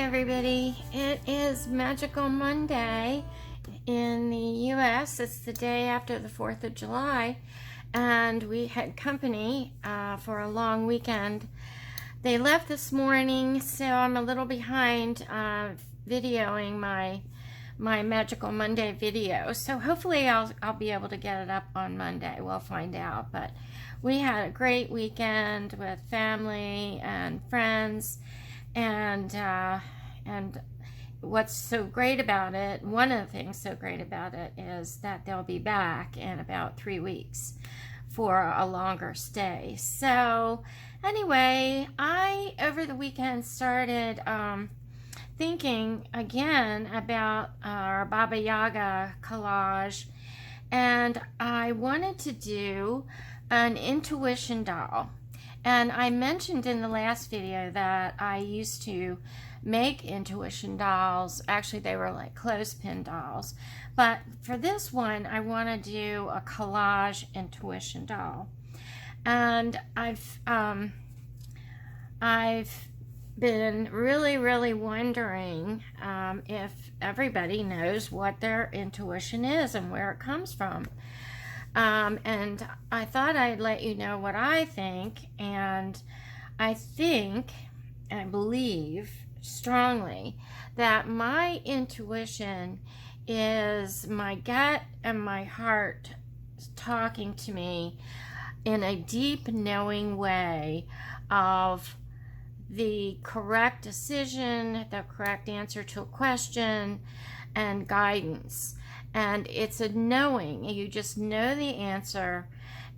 everybody. It is Magical Monday in the US. It's the day after the 4th of July, and we had company for a long weekend. They left this morning, so I'm a little behind videoing my Magical Monday video. So hopefully I'll be able to get it up on Monday. We'll find out. But we had a great weekend with family and friends. And what's so great about it, one of the things so great about it, is that they'll be back in about 3 weeks for a longer stay. So anyway, I over the weekend started thinking again about our Baba Yaga collage, and I wanted to do an intuition doll. And I mentioned in the last video that I used to make intuition dolls. Actually, they were like clothespin dolls. But for this one, I want to do a collage intuition doll. And I've been really wondering if everybody knows what their intuition is and where it comes from. And I thought I'd let you know what I think, and I believe strongly that my intuition is my gut and my heart talking to me in a deep knowing way of the correct decision, the correct answer to a question, and guidance. And it's a knowing. You just know the answer,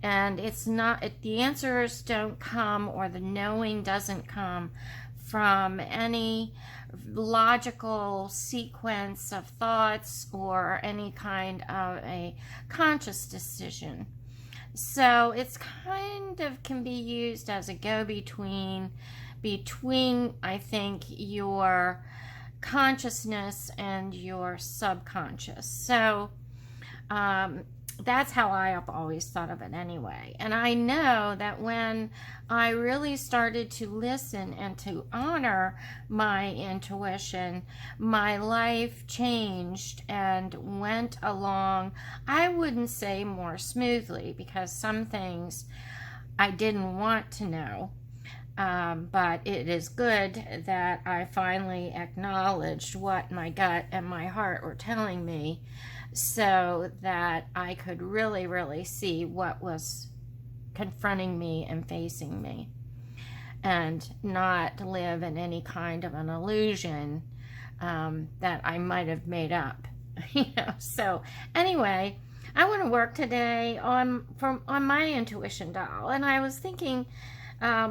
and it's not, the answers don't come, or the knowing doesn't come from any logical sequence of thoughts or any kind of a conscious decision. So it's kind of can be used as a go-between between, I think, your consciousness and your subconscious. So that's how I've always thought of it anyway. And I know that when I really started to listen and to honor my intuition, my life changed and went along, I wouldn't say more smoothly, because some things I didn't want to know. But it is good that I finally acknowledged what my gut and my heart were telling me, so that I could really see what was confronting me and facing me, and not live in any kind of an illusion that I might have made up. So anyway, I want to work today on my intuition doll, and I was thinking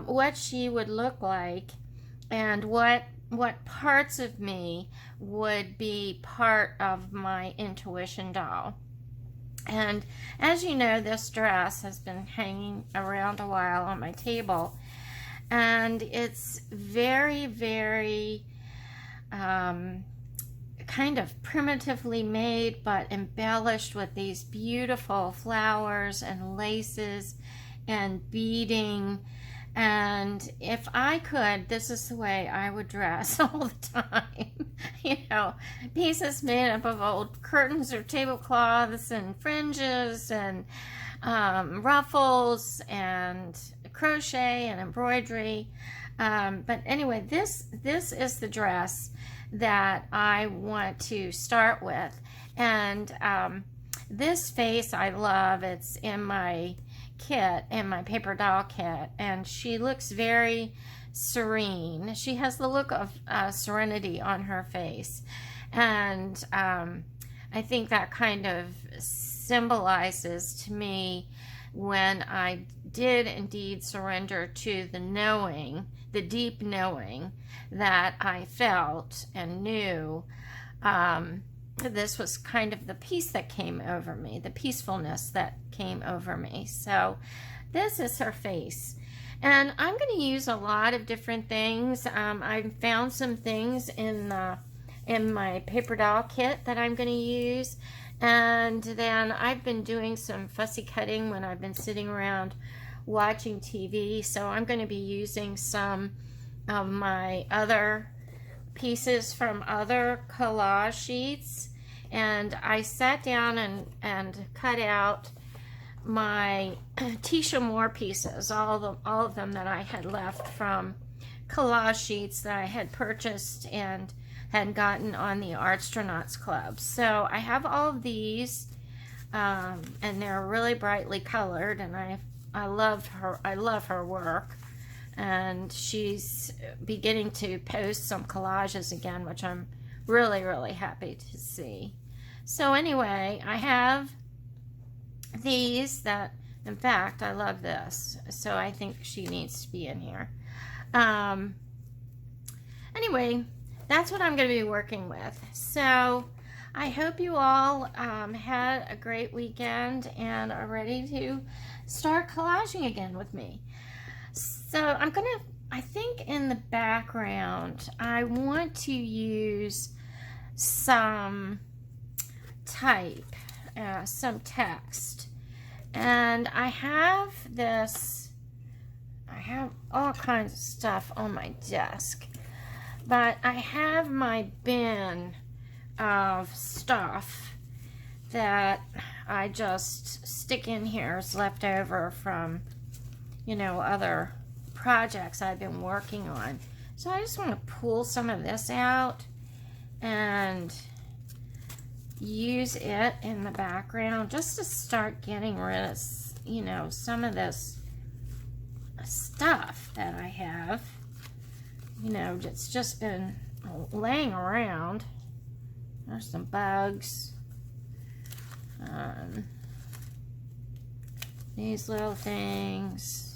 what she would look like, and what parts of me would be part of my intuition doll. And as you know, this dress has been hanging around a while on my table, and it's very kind of primitively made, but embellished with these beautiful flowers and laces and beading. And if I could, this is the way I would dress all the time. Pieces made up of old curtains or tablecloths and fringes and ruffles and crochet and embroidery. But anyway, this is the dress that I want to start with. And this face I love. It's in my kit, in my paper doll kit, and she looks very serene. She has the look of serenity on her face, and I think that kind of symbolizes to me when I did indeed surrender to the knowing, the deep knowing that I felt and knew. This was kind of the peace that came over me, the peacefulness that came over me. So this is her face. And I'm going to use a lot of different things. I found some things in my paper doll kit that I'm going to use. And then I've been doing some fussy cutting when I've been sitting around watching TV. So I'm going to be using some of my other pieces from other collage sheets, and I sat down and cut out my Teesha Moore pieces, all of them that I had left from collage sheets that I had purchased and had gotten on the Artstronauts Club. So I have all of these, and they're really brightly colored, and I love her work. And she's beginning to post some collages again, which I'm really, really happy to see. So anyway, I have these that, in fact, I love this. So I think she needs to be in here. Anyway, that's what I'm going to be working with. So I hope you all had a great weekend and are ready to start collaging again with me. So I think in the background, I want to use some type, some text. And I have all kinds of stuff on my desk. But I have my bin of stuff that I just stick in here as leftover from, other projects I've been working on. So I just want to pull some of this out and use it in the background just to start getting rid of, some of this stuff that I have. It's just been laying around. There's some bugs. These little things.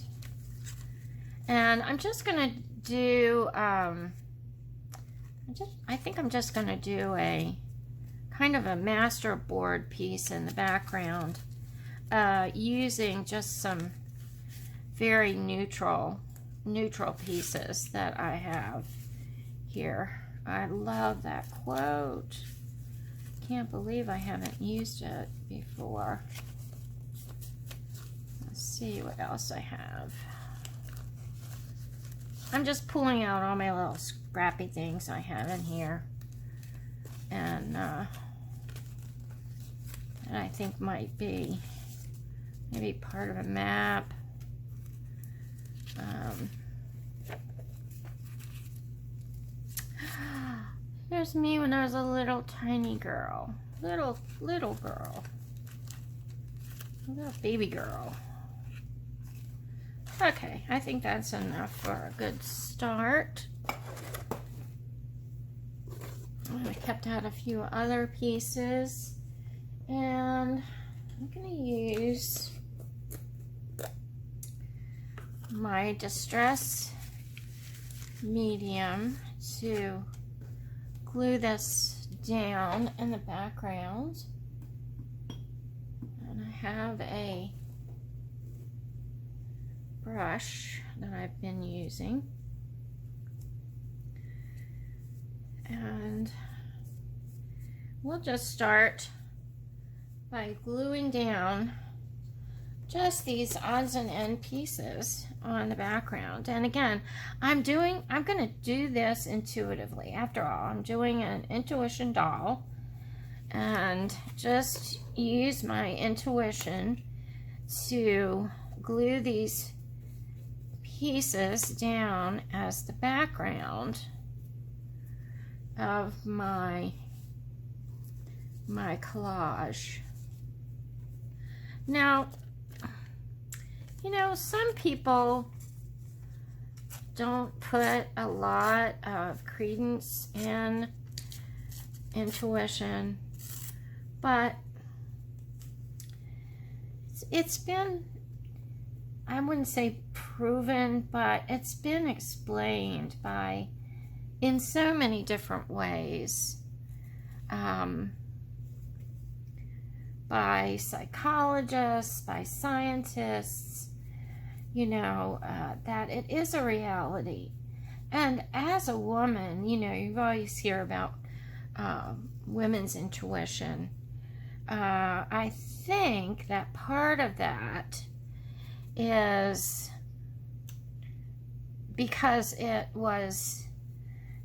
And I'm just gonna do, I think I'm just gonna do a kind of a master board piece in the background, using just some very neutral pieces that I have here. I love that quote. Can't believe I haven't used it before. Let's see what else I have. I'm just pulling out all my little scrappy things I have in here, and I think might be maybe part of a map. Here's me when I was a little tiny girl, little girl, little baby girl. Okay, I think that's enough for a good start. I kept out a few other pieces, and I'm going to use my Distress medium to glue this down in the background. And I have a brush that I've been using, and we'll just start by gluing down just these odds and end pieces on the background. And again, I'm going to do this intuitively. After all, I'm doing an intuition doll, and just use my intuition to glue these pieces down as the background of my collage. Now, some people don't put a lot of credence in intuition, but it's been, I wouldn't say proven, but it's been explained in so many different ways, by psychologists, by scientists, that it is a reality. And as a woman, you always hear about women's intuition. I think that part of that is because it was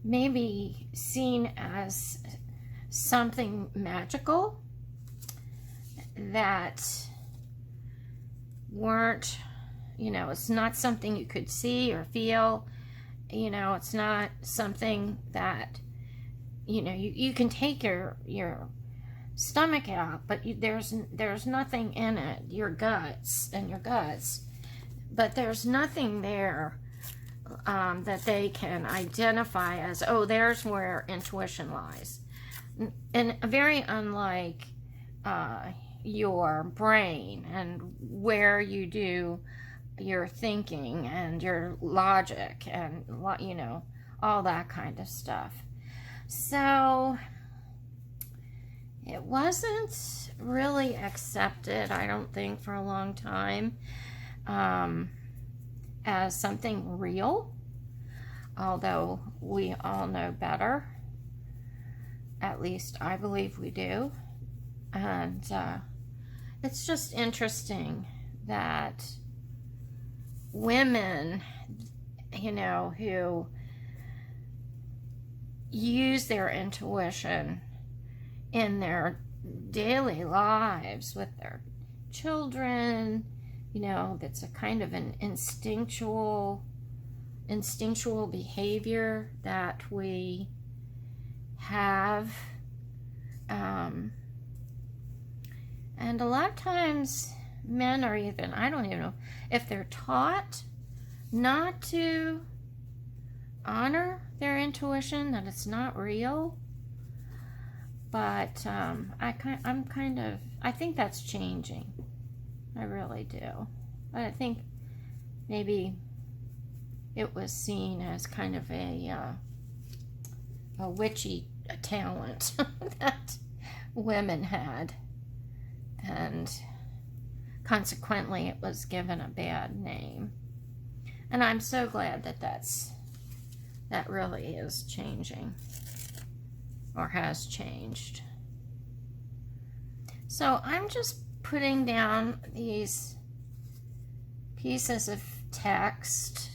maybe seen as something magical that weren't, it's not something you could see or feel. It's not something that, you can take your stomach out, but there's nothing in it, your guts, but there's nothing there that they can identify as, oh, there's where intuition lies. And very unlike your brain and where you do your thinking and your logic and, all that kind of stuff. So it wasn't really accepted, I don't think, for a long time as something real, although we all know better. At least I believe we do. And it's just interesting that women, who use their intuition in their daily lives with their children, that's a kind of an instinctual behavior that we have. And a lot of times men are even, I don't even know if they're taught not to honor their intuition, that it's not real. But I think that's changing. I really do. But I think maybe it was seen as kind of a witchy talent that women had, and consequently it was given a bad name. And I'm so glad that that really is changing, or has changed. So I'm just putting down these pieces of text,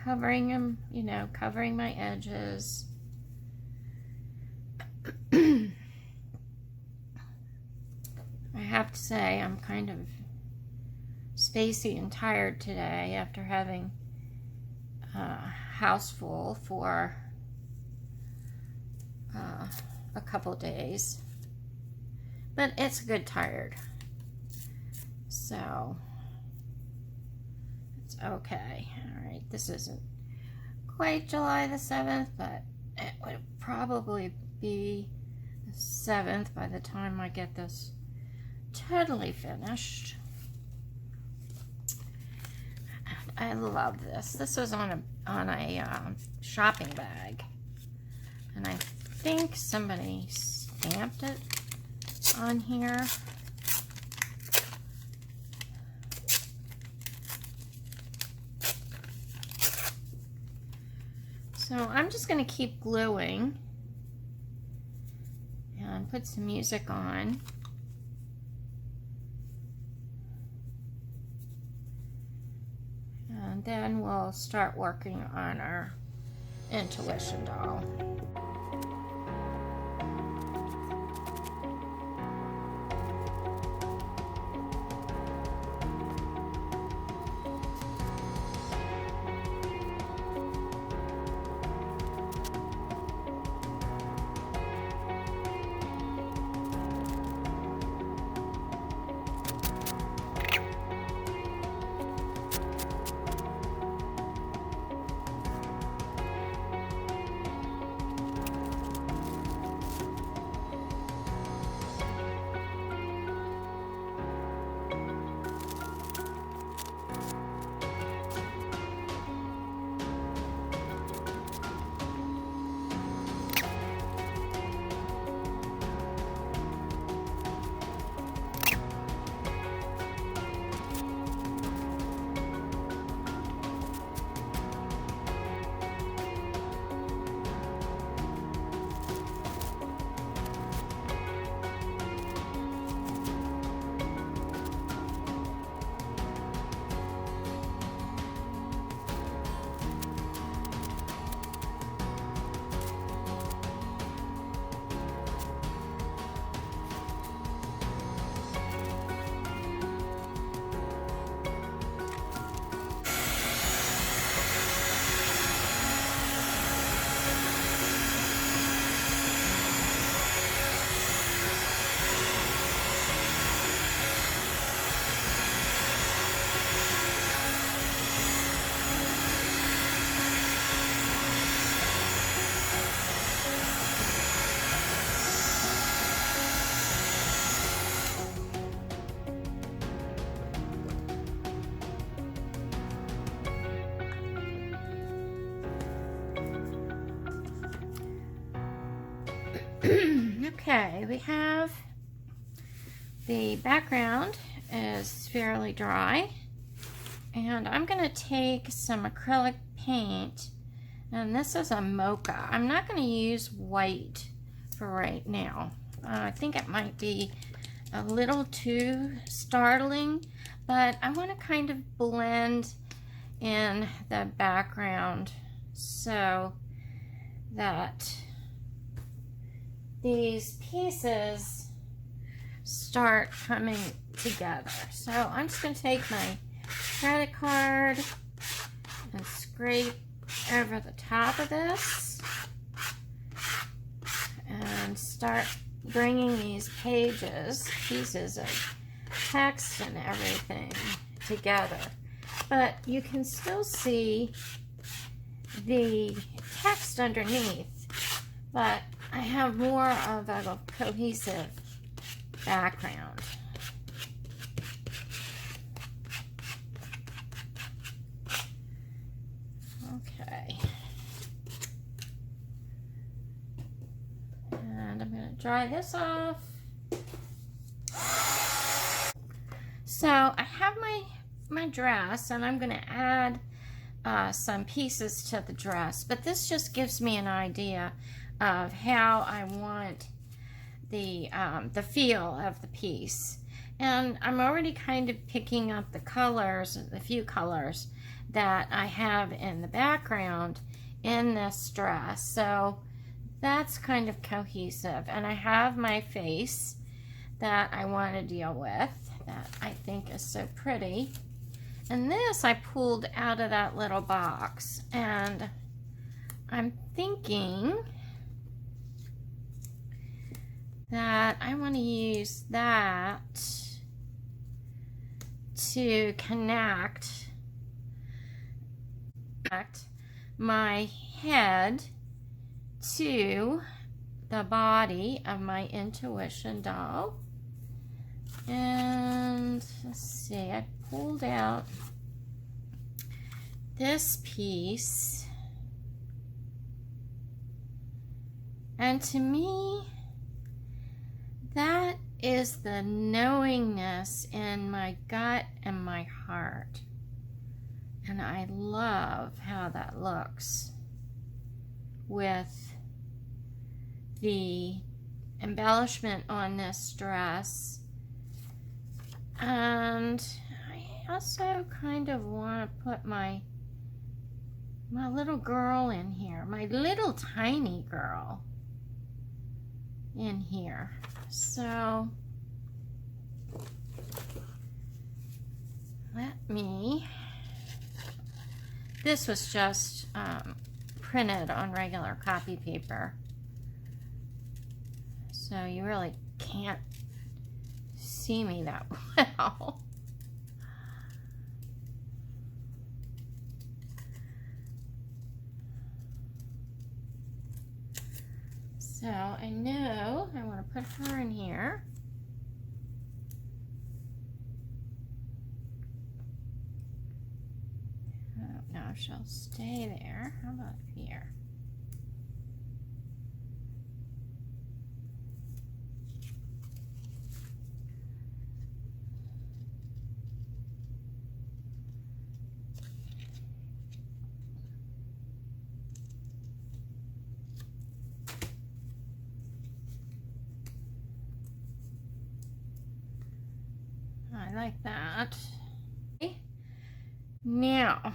covering them, covering my edges. I have to say I'm kind of spacey and tired today after having a house full for a couple days, but it's a good tired, so it's okay. All right, this isn't quite July the 7th, but it would probably be the 7th by the time I get this totally finished. I love this. This was on a shopping bag, and I think somebody stamped it on here. So I'm just going to keep gluing and put some music on. And then we'll start working on our intuition doll. Okay, we have the background is fairly dry, and I'm going to take some acrylic paint, and this is a mocha. I'm not going to use white for right now. I think it might be a little too startling, but I want to kind of blend in the background so that these pieces start coming together. So I'm just going to take my credit card and scrape over the top of this and start bringing these pieces of text and everything together. But you can still see the text underneath, but I have more of a cohesive background. Okay. And I'm going to dry this off. So I have my dress, and I'm going to add some pieces to the dress, but this just gives me an idea of how I want the feel of the piece. And I'm already kind of picking up the colors, the few colors that I have in the background in this dress. So that's kind of cohesive. And I have my face that I want to deal with that I think is so pretty. And this I pulled out of that little box, and I'm thinking that I want to use that to connect my head to the body of my intuition doll. And let's see, I pulled out this piece, and to me that is the knowingness in my gut and my heart, and I love how that looks with the embellishment on this dress. And I also kind of want to put my little girl in here, my little tiny girl in here. So this was just printed on regular copy paper, so you really can't see me that well. So I know I want to put her in here. I don't know if she'll stay there. How about here? I like that. Okay. Now,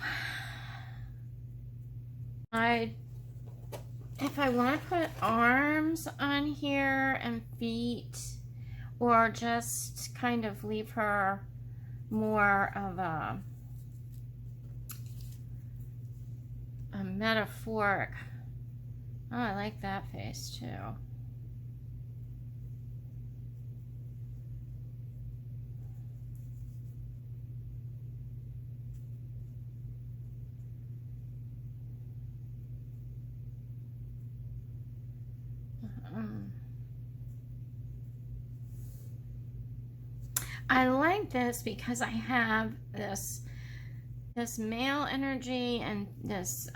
if I want to put arms on here and feet, or just kind of leave her more of a metaphoric. Oh, I like that face too. I like this because I have this this male energy and this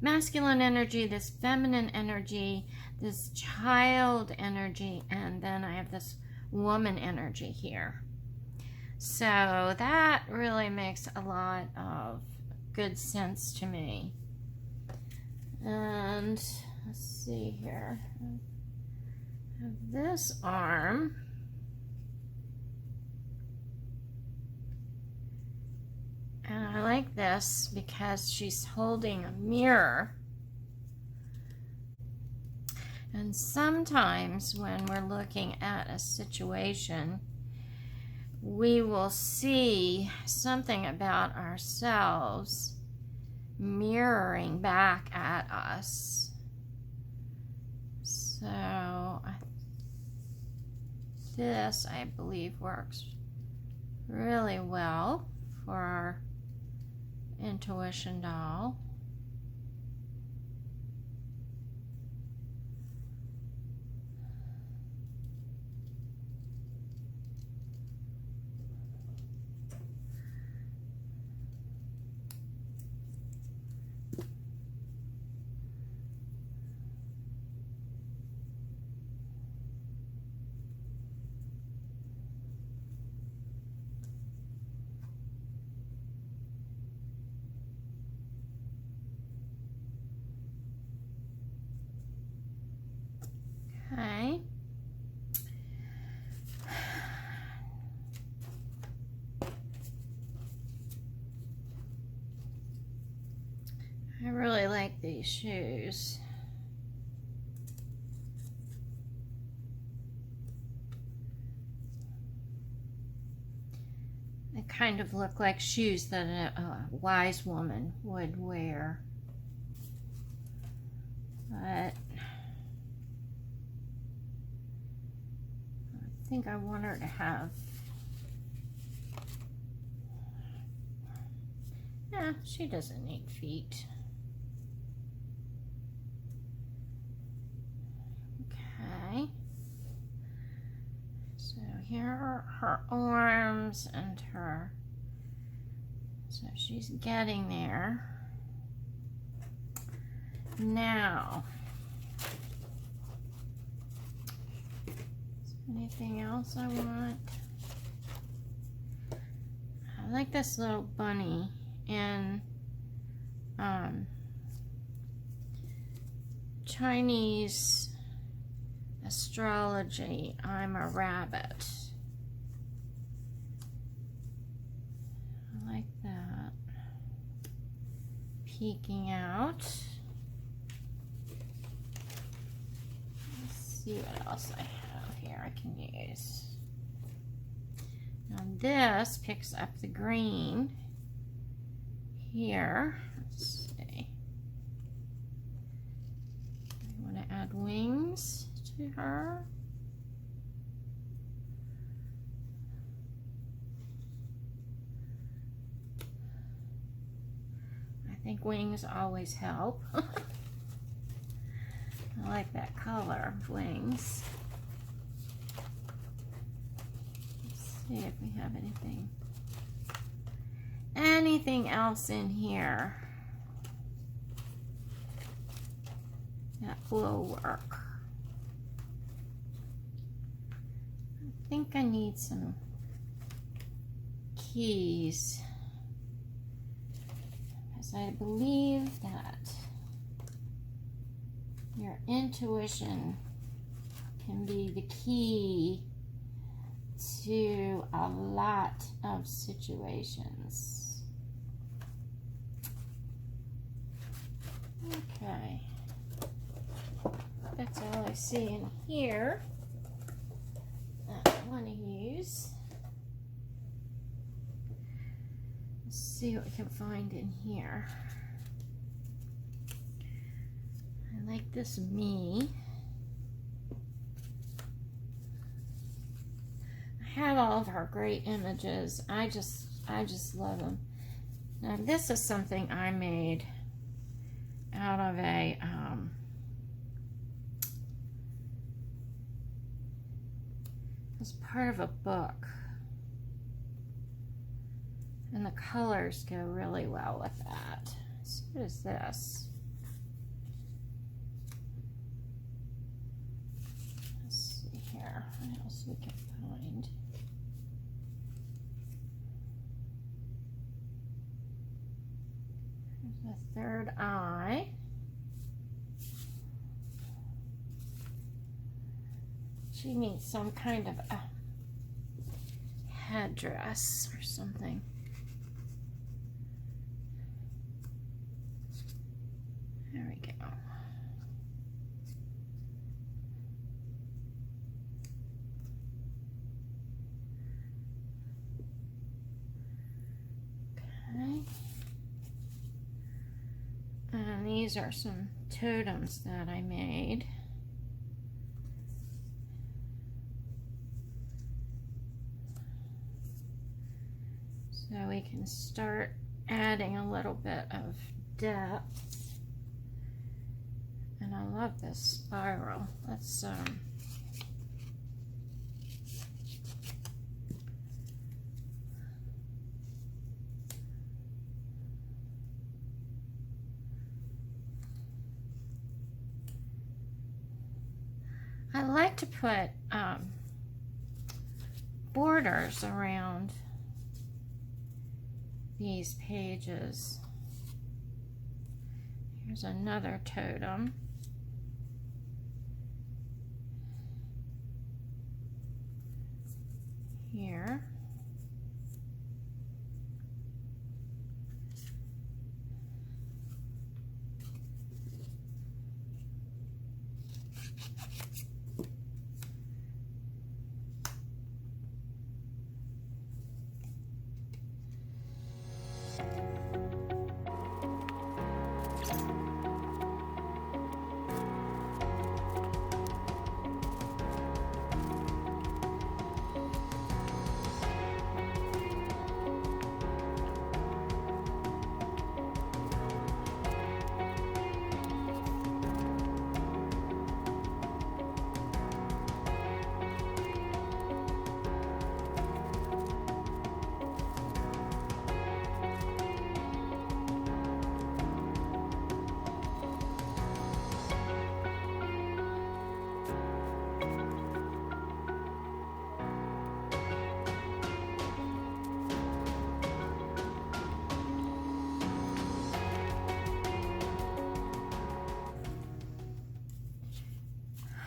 masculine energy, this feminine energy, this child energy, and then I have this woman energy here. So that really makes a lot of good sense to me. And let's see here. I have this arm. And I like this because she's holding a mirror. And sometimes when we're looking at a situation, we will see something about ourselves mirroring back at us. So this, I believe, works really well for our intuition doll. Okay. I really like these shoes. They kind of look like shoes that a wise woman would wear. But I think I want her to have, yeah, she doesn't need feet. Okay. So here are her arms and her, so she's getting there. Now, anything else I want? I like this little bunny in Chinese astrology. I'm a rabbit. I like that. Peeking out. Let's see what else I have here I can use. Now this picks up the green here. Let's see. I want to add wings to her. I think wings always help. I like that color of wings. Let's see if we have anything else in here that will work. I think I need some keys, because I believe that your intuition can be the key to a lot of situations. Okay, that's all I see in here that I want to use. Let's see what we can find in here. I like this me. I have all of her great images. I just love them. Now this is something I made out of a it's part of a book, And the colors go really well with that. So what is this? Let's see here, what else we can find. There's a third eye. She needs some kind of a headdress or something. There we go. Okay. And these are some totems that I made. So we can start adding a little bit of depth. And I love this spiral. Let's I like to put borders around these pages. Here's another totem. Here.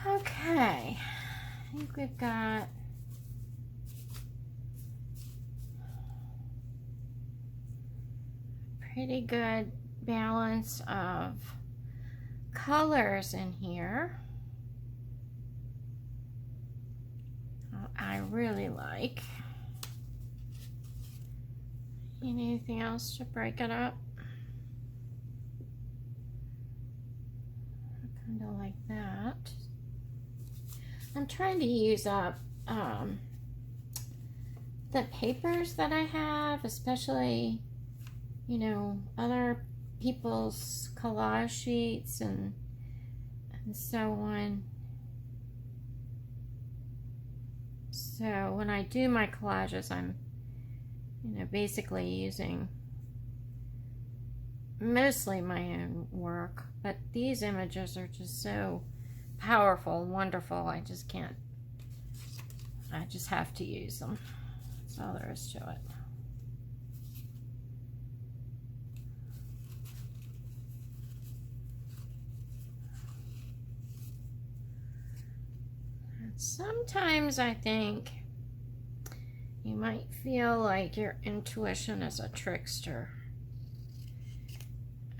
Okay, I think we've got pretty good balance of colors in here. I really like. You need anything else to break it up? Kind of like that. I'm trying to use up the papers that I have, especially, you know, other people's collage sheets and so on. So when I do my collages, I'm, you know, basically using mostly my own work, but these images are just so powerful, wonderful. I just can't, I just have to use them. That's all there is to it. And sometimes I think you might feel like your intuition is a trickster.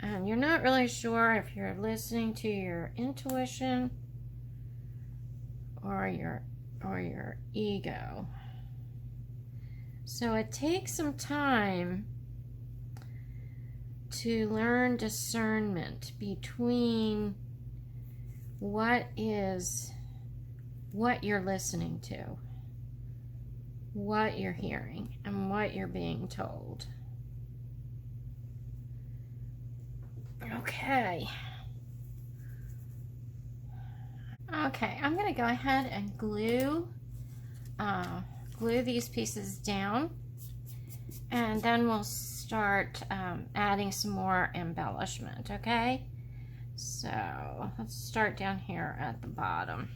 And you're not really sure if you're listening to your intuition or your ego. So it takes some time to learn discernment between what you're listening to, what you're hearing, and what you're being told. Okay. Okay, I'm going to go ahead and glue these pieces down, and then we'll start adding some more embellishment, okay? So let's start down here at the bottom.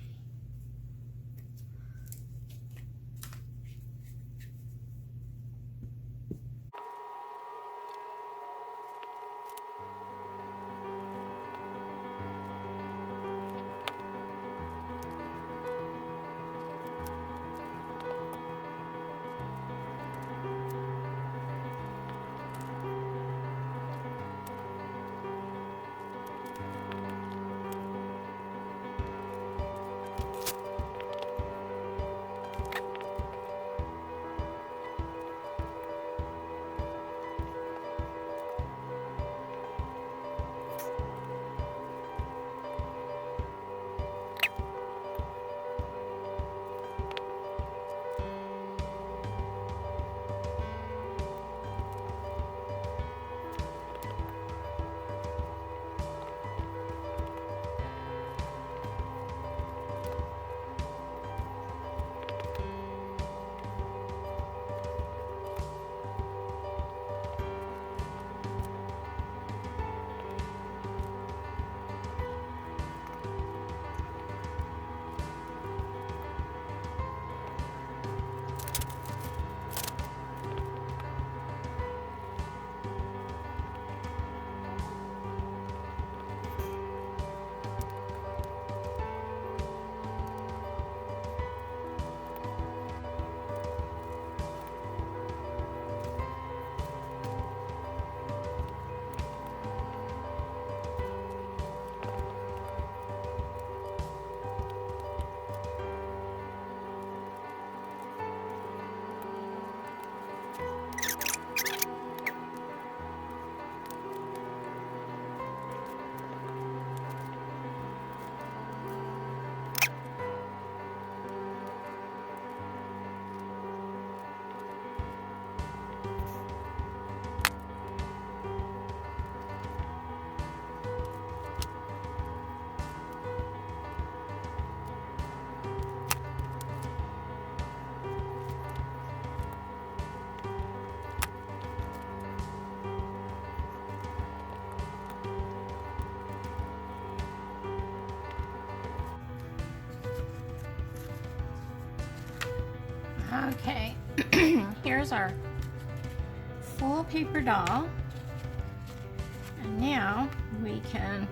Okay, here's our full paper doll, and now we can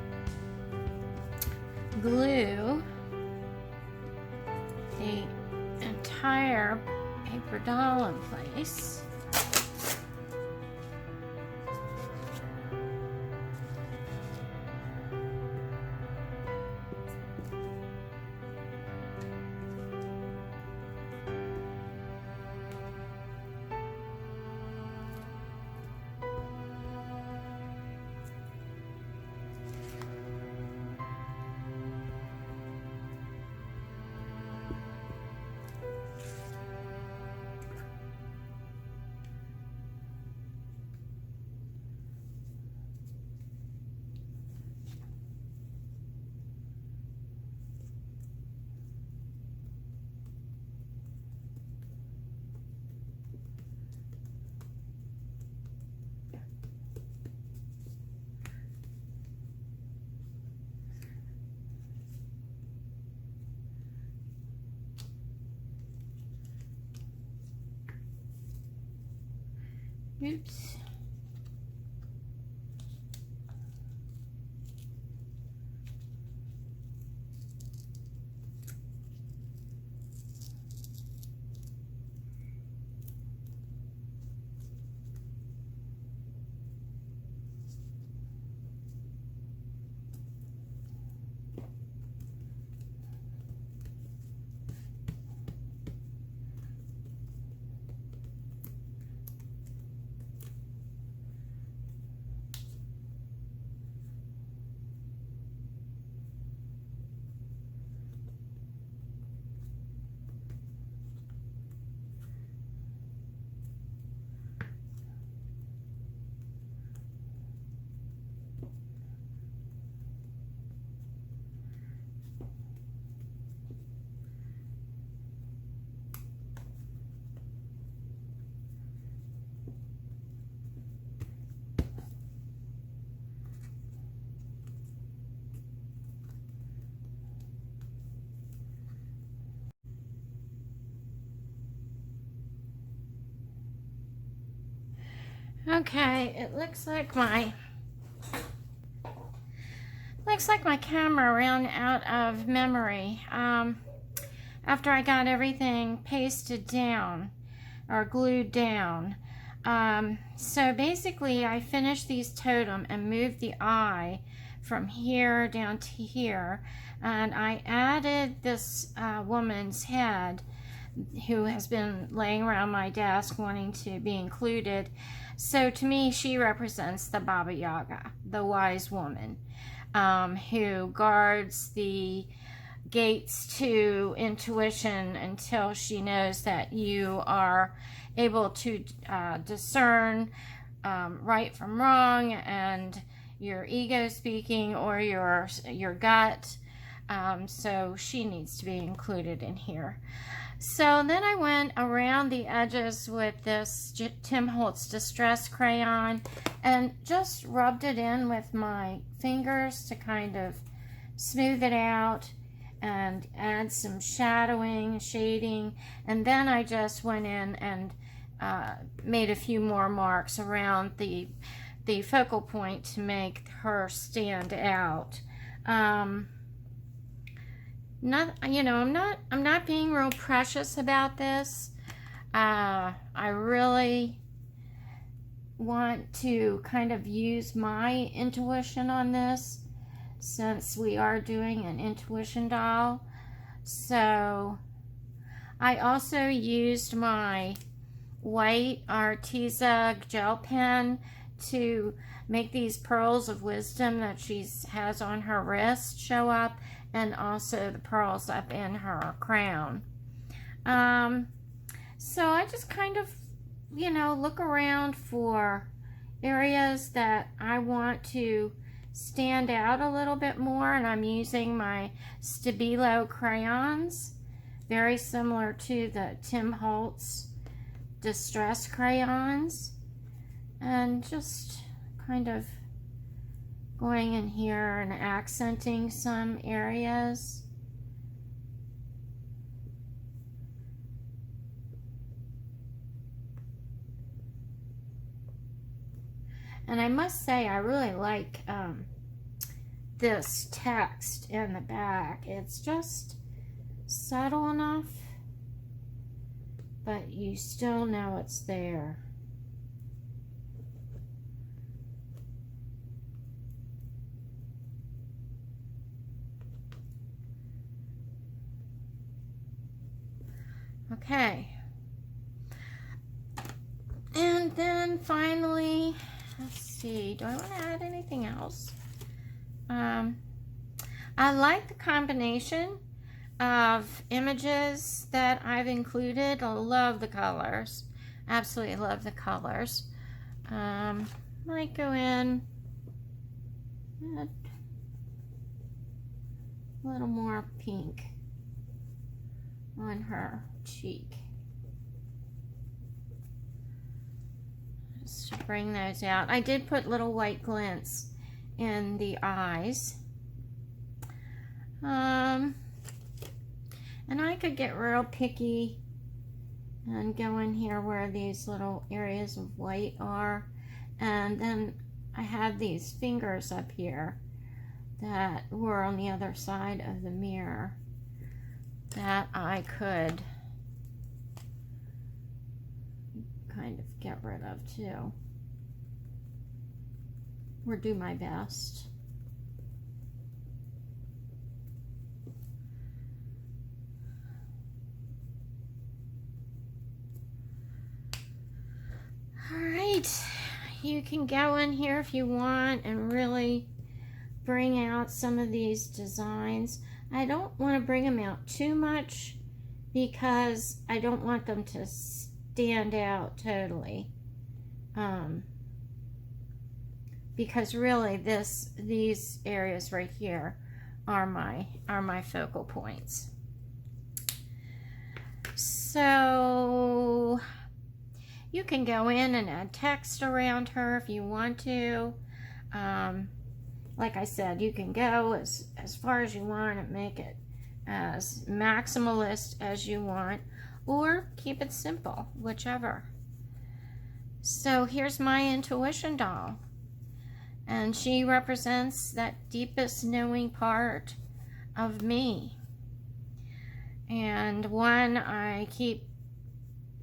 glue the entire paper doll in place. Oops. Okay, it looks like my camera ran out of memory after I got everything pasted down or glued down. So basically I finished these totem and moved the eye from here down to here, and I added this woman's head who has been laying around my desk wanting to be included. So to me, she represents the Baba Yaga, the wise woman, who guards the gates to intuition until she knows that you are able to discern right from wrong, and your ego speaking or your gut. So she needs to be included in here. So then I went around the edges with this Tim Holtz Distress Crayon and just rubbed it in with my fingers to kind of smooth it out and add some shadowing, shading, and then I just went in and made a few more marks around the focal point to make her stand out. I'm not being real precious about this. I really want to kind of use my intuition on this, since we are doing an intuition doll. So I also used my white Arteza gel pen to make these pearls of wisdom that she has on her wrist show up, and also the pearls up in her crown. So I just kind of, look around for areas that I want to stand out a little bit more, and I'm using my Stabilo crayons, very similar to the Tim Holtz Distress crayons, and just kind of going in here and accenting some areas. And I must say, I really like this text in the back. It's just subtle enough, but you still know it's there. Okay. And then finally, let's see, do I want to add anything else? I like the combination of images that I've included. I love the colors. Absolutely love the colors. Might go in a little more pink on her cheek, just to bring those out. I did put little white glints in the eyes. And I could get real picky and go in here where these little areas of white are, and then I have these fingers up here that were on the other side of the mirror that I could kind of get rid of too, or do my best. All right, you can go in here if you want and really bring out some of these designs. I don't want to bring them out too much because I don't want them to stand out totally. Because really these areas right here are my focal points. So you can go in and add text around her if you want to. Like I said, you can go as far as you want and make it as maximalist as you want, or keep it simple, whichever. So here's my intuition doll. And she represents that deepest knowing part of me. And one I keep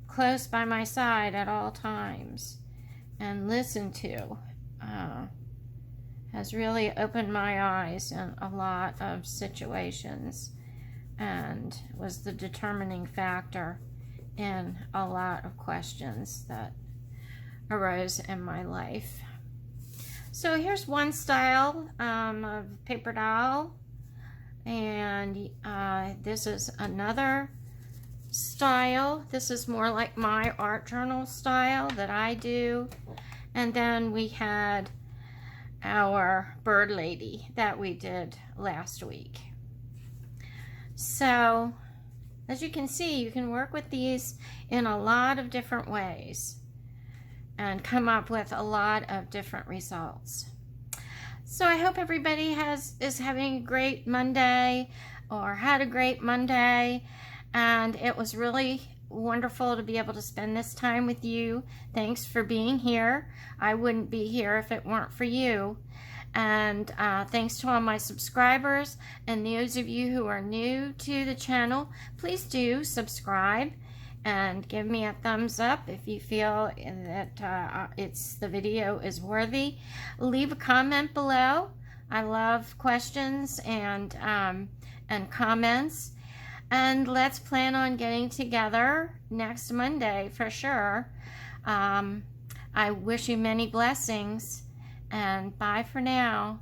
close by my side at all times and listen to. Has really opened my eyes in a lot of situations and was the determining factor in a lot of questions that arose in my life. So here's one style of paper doll, and this is another style. This is more like my art journal style that I do. And then we had our bird lady that we did last week. So as you can see, you can work with these in a lot of different ways and come up with a lot of different results. So I hope everybody is having a great Monday or had a great Monday, and it was really wonderful to be able to spend this time with you. Thanks for being here. I wouldn't be here if it weren't for you. And thanks to all my subscribers, and those of you who are new to the channel, please do subscribe and give me a thumbs up if you feel that the video is worthy. Leave a comment below. I love questions and comments. And let's plan on getting together next Monday for sure. I wish you many blessings, and bye for now.